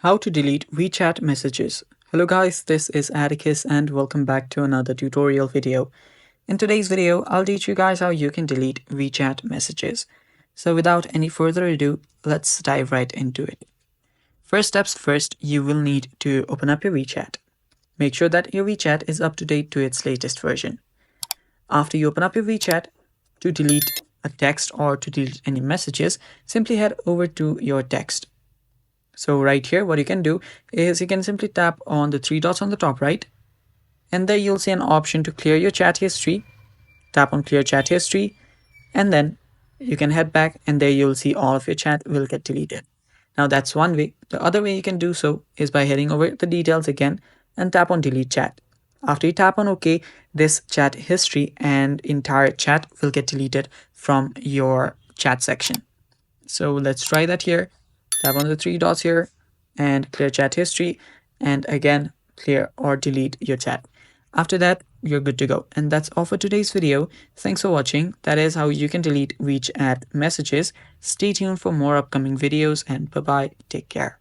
How to delete WeChat messages. Hello guys, this is Atticus and welcome back to another tutorial video. In today's video, I'll teach you guys how you can delete WeChat messages. So without any further ado, let's dive right into it. First steps first, you will need to open up your WeChat. Make sure that your WeChat is up to date to its latest version. After you open up your WeChat, to delete a text or to delete any messages, simply head over to your text. So right here, what you can do is you can simply tap on the three dots on the top right, and there you'll see an option to clear your chat history. Tap on clear chat history, and then you can head back and there you'll see all of your chat will get deleted. Now that's one way. The other way you can do so is by heading over the details again and tap on delete chat. After you tap on OK, this chat history and entire chat will get deleted from your chat section. So let's try that here. Tap on the three dots here and clear chat history, and again clear or delete your chat. After that, you're good to go. And that's all for today's video. Thanks for watching. That is how you can delete WeChat messages. Stay tuned for more upcoming videos, and bye bye. Take care.